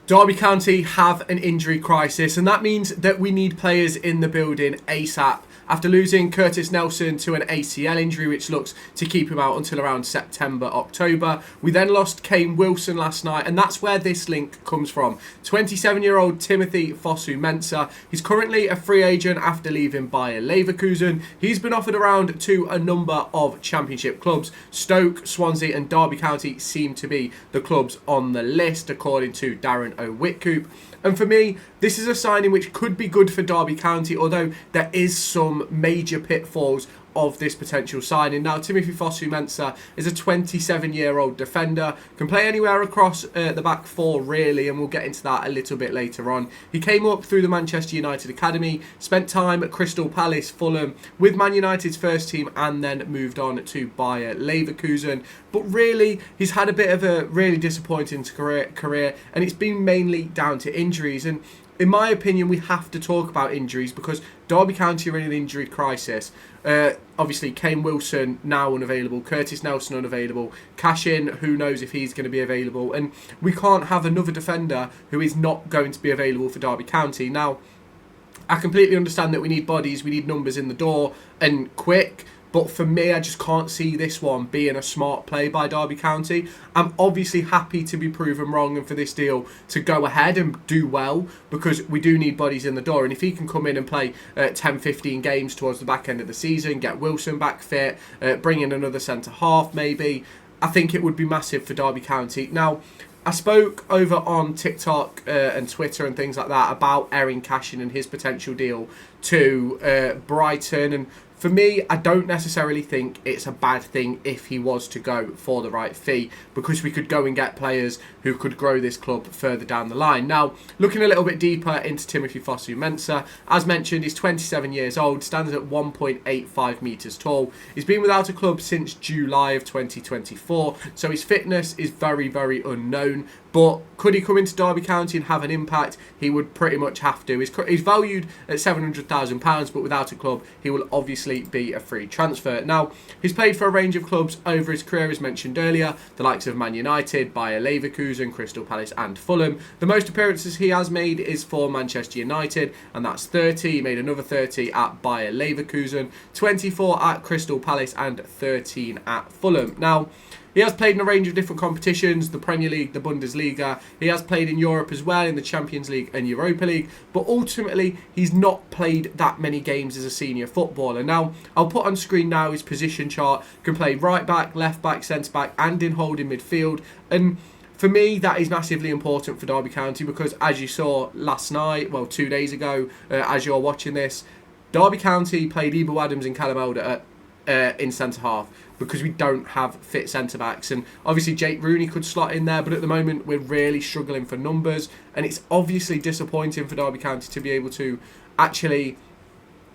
Derby County have an injury crisis, and that means that we need players in the building ASAP. After losing Curtis Nelson to an ACL injury, which looks to keep him out until around September, October, we then lost Kane Wilson last night, and that's where this link comes from. 27-year-old Timothy Fosu Mensah. He's currently a free agent after leaving Bayer Leverkusen. He's been offered around to a number of championship clubs. Stoke, Swansea and Derby County seem to be the clubs on the list, according to Darren O'Whitcoop. And for me, this is a signing which could be good for Derby County, although there is some major pitfalls of this potential signing. Now, Timothy Fosu Mensah is a 27-year-old defender, can play anywhere across the back four really, and we'll get into that a little bit later on. He came up through the Manchester United Academy, spent time at Crystal Palace, Fulham, with Man United's first team, and then moved on to Bayer Leverkusen. But really, he's had a bit of a really disappointing career, and it's been mainly down to injuries. And in my opinion, we have to talk about injuries because Derby County are in an injury crisis. Obviously, Kane Wilson now unavailable, Curtis Nelson unavailable, Cashin, who knows if he's going to be available, and we can't have another defender who is not going to be available for Derby County. Now, I completely understand that we need bodies, we need numbers in the door, and quick. But for me, I just can't see this one being a smart play by Derby County. I'm obviously happy to be proven wrong and for this deal to go ahead and do well, because we do need bodies in the door. And if he can come in and play 10, 15 games towards the back end of the season, get Wilson back fit, bring in another centre-half maybe, I think it would be massive for Derby County. Now, I spoke over on TikTok and Twitter and things like that about Erin Cashin and his potential deal to Brighton, and for me, I don't necessarily think it's a bad thing if he was to go for the right fee, because we could go and get players who could grow this club further down the line. Now, looking a little bit deeper into Timothy Fosu Mensah, as mentioned, he's 27 years old, stands at 1.85 metres tall. He's been without a club since July of 2024, so his fitness is very, very unknown. But could he come into Derby County and have an impact? He would pretty much have to. He's valued at £700,000, but without a club, he will obviously be a free transfer. Now, he's played for a range of clubs over his career, as mentioned earlier, the likes of Man United, Bayer Leverkusen, Crystal Palace and Fulham. The most appearances he has made is for Manchester United, and that's 30. He made another 30 at Bayer Leverkusen, 24 at Crystal Palace and 13 at Fulham. Now, he has played in a range of different competitions, the Premier League, the Bundesliga. He has played in Europe as well, in the Champions League and Europa League. But ultimately, he's not played that many games as a senior footballer. Now, I'll put on screen now his position chart. Can play right back, left back, centre back and in holding midfield. And for me, that is massively important for Derby County because, as you saw last night, well, 2 days ago, as you're watching this, Derby County played Ebo Adams and Callum Elder in centre-half because we don't have fit centre-backs. And obviously Jake Rooney could slot in there, but at the moment we're really struggling for numbers, and it's obviously disappointing for Derby County to be able to actually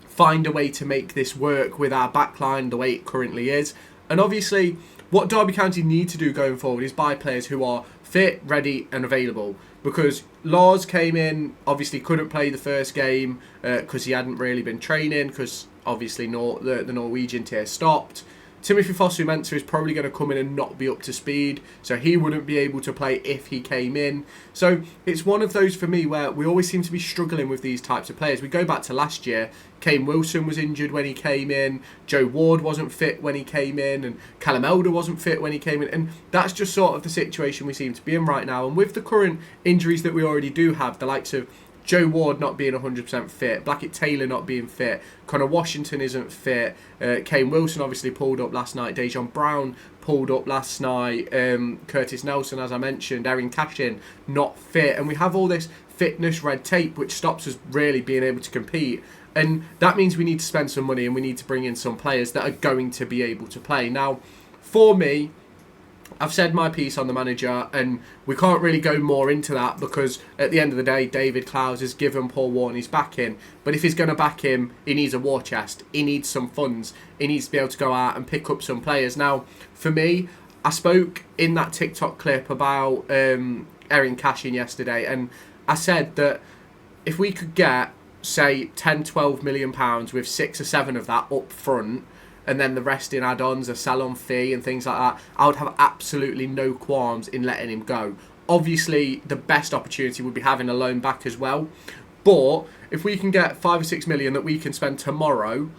find a way to make this work with our backline the way it currently is. And obviously what Derby County need to do going forward is buy players who are fit, ready and available, because Lars came in, obviously couldn't play the first game because he hadn't really been training, because obviously the Norwegian tier stopped. Timothy Fosu Mensah is probably going to come in and not be up to speed, so he wouldn't be able to play if he came in. So it's one of those for me where we always seem to be struggling with these types of players. We go back to last year, Kane Wilson was injured when he came in, Joe Ward wasn't fit when he came in, and Callum Elder wasn't fit when he came in, and that's just sort of the situation we seem to be in right now. And with the current injuries that we already do have, the likes of Joe Ward not being 100% fit, Blackett Taylor not being fit, Connor Washington isn't fit, Kane Wilson obviously pulled up last night, Dejon Brown pulled up last night, Curtis Nelson, as I mentioned, Erin Cashin not fit, and we have all this fitness red tape which stops us really being able to compete. And that means we need to spend some money and we need to bring in some players that are going to be able to play. Now, for me, I've said my piece on the manager, and we can't really go more into that because at the end of the day, David Clowes has given Paul Warne his backing. But if he's going to back him, he needs a war chest. He needs some funds. He needs to be able to go out and pick up some players. Now, for me, I spoke in that TikTok clip about Erin Cashin yesterday, and I said that if we could get, say, 10, 12 million pounds with 6 or 7 of that up front, and then the rest in add-ons, a sell-on fee and things like that, I would have absolutely no qualms in letting him go. Obviously, the best opportunity would be having a loan back as well. But if we can get 5 or 6 million that we can spend tomorrow,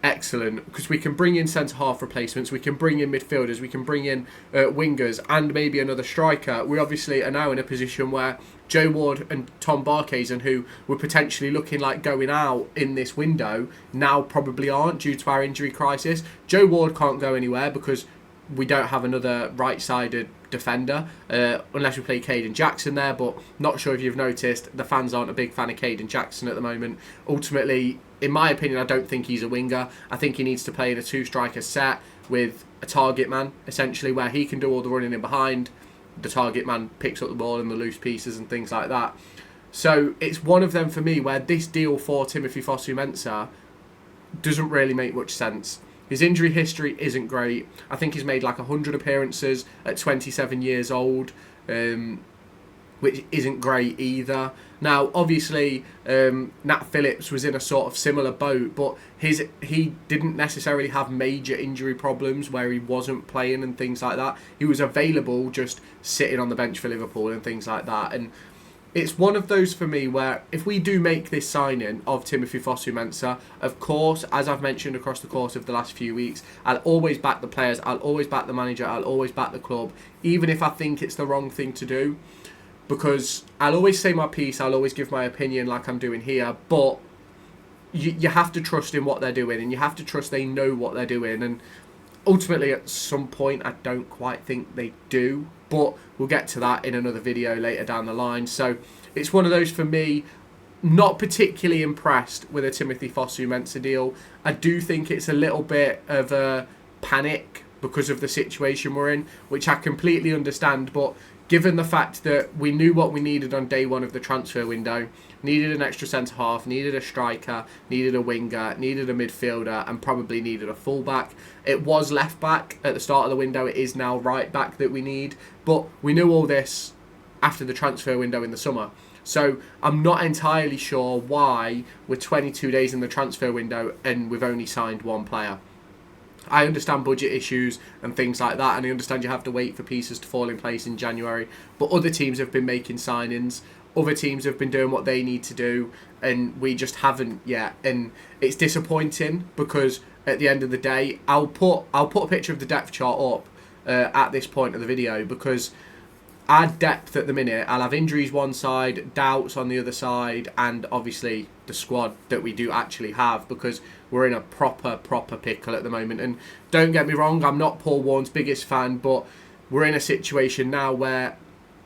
excellent, because we can bring in centre-half replacements, we can bring in midfielders, we can bring in wingers and maybe another striker. We obviously are now in a position where Joe Ward and Tom Barkhuizen, who were potentially looking like going out in this window, now probably aren't due to our injury crisis. Joe Ward can't go anywhere because we don't have another right-sided defender, unless we play Caden Jackson there, but not sure if you've noticed, the fans aren't a big fan of Caden Jackson at the moment. Ultimately, in my opinion, I don't think he's a winger. I think he needs to play in a two-striker set with a target man, essentially, where he can do all the running in behind. The target man picks up the ball and the loose pieces and things like that. So it's one of them for me where this deal for Timothy Fosu Mensah doesn't really make much sense. His injury history isn't great. I think he's made like 100 appearances at 27 years old, which isn't great either. Now, obviously, Nat Phillips was in a sort of similar boat, but he didn't necessarily have major injury problems where he wasn't playing and things like that. He was available, just sitting on the bench for Liverpool and things like that. And it's one of those for me where if we do make this signing of Timothy Fosu Mensah, of course, as I've mentioned across the course of the last few weeks, I'll always back the players, I'll always back the manager, I'll always back the club, even if I think it's the wrong thing to do. Because I'll always say my piece, I'll always give my opinion like I'm doing here, but you have to trust in what they're doing, and you have to trust they know what they're doing. And ultimately, at some point, I don't quite think they do, but we'll get to that in another video later down the line. So it's one of those for me, not particularly impressed with a Timothy Fosu Mensah deal. I do think it's a little bit of a panic because of the situation we're in, which I completely understand, but given the fact that we knew what we needed on day one of the transfer window, needed an extra centre-half, needed a striker, needed a winger, needed a midfielder, and probably needed a full-back. It was left-back at the start of the window. It is now right-back that we need. But we knew all this after the transfer window in the summer. So I'm not entirely sure why we're 22 days in the transfer window and we've only signed one player. I understand budget issues and things like that, and I understand you have to wait for pieces to fall in place in January, but other teams have been making signings, other teams have been doing what they need to do, and we just haven't yet. And it's disappointing because at the end of the day, I'll put a picture of the depth chart up at this point of the video, because our depth at the minute, I'll have injuries one side, doubts on the other side, and obviously the squad that we do actually have, because we're in a proper pickle at the moment. And don't get me wrong, I'm not Paul Warne's biggest fan, but we're in a situation now where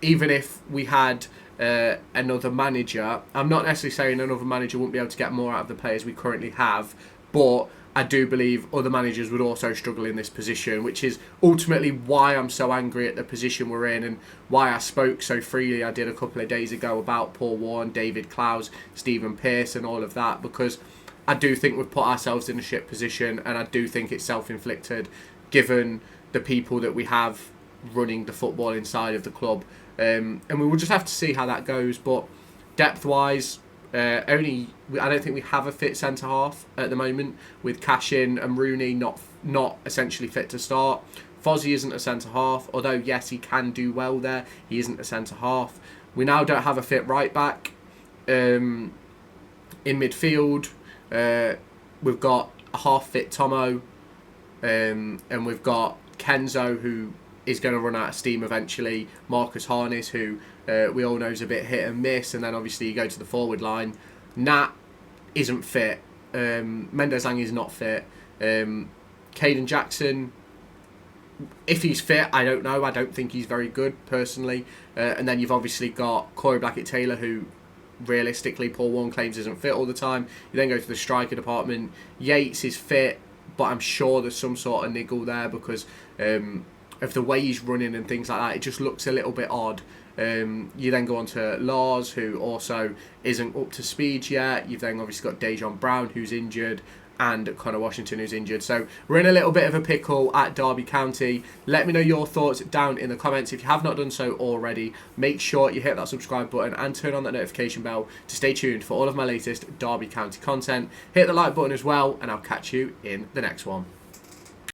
even if we had another manager, I'm not necessarily saying another manager wouldn't be able to get more out of the players we currently have, but I do believe other managers would also struggle in this position, which is ultimately why I'm so angry at the position we're in and why I spoke so freely I did a couple of days ago about Paul Warne, David Clowes, Stephen Pearce and all of that, because I do think we've put ourselves in a shit position, and I do think it's self-inflicted given the people that we have running the football inside of the club. And we will just have to see how that goes. But depth-wise, I don't think we have a fit centre-half at the moment, with Cashin and Rooney not essentially fit to start. Fozzie isn't a centre-half, although yes, he can do well there. He isn't a centre-half. We now don't have a fit right-back. In midfield, we've got a half-fit Tomo, and we've got Kenzo, who is going to run out of steam eventually. Marcus Harness, who we all know is a bit hit and miss, and then obviously you go to the forward line. Nat isn't fit. Mendes-Lang is not fit. Caden Jackson, if he's fit, I don't know. I don't think he's very good, personally. And then you've obviously got Corey Blackett-Taylor, who realistically Paul Warne claims isn't fit all the time. You then go to the striker department. Yates is fit, but I'm sure there's some sort of niggle there because of the way he's running and things like that. It just looks a little bit odd. You then go on to Lars, who also isn't up to speed yet. You've then obviously got Dejon Brown, who's injured, and Connor Washington, who's injured. So we're in a little bit of a pickle at Derby County. Let me know your thoughts down in the comments. If you have not done so already, make sure you hit that subscribe button and turn on that notification bell to stay tuned for all of my latest Derby County content. Hit the like button as well, and I'll catch you in the next one.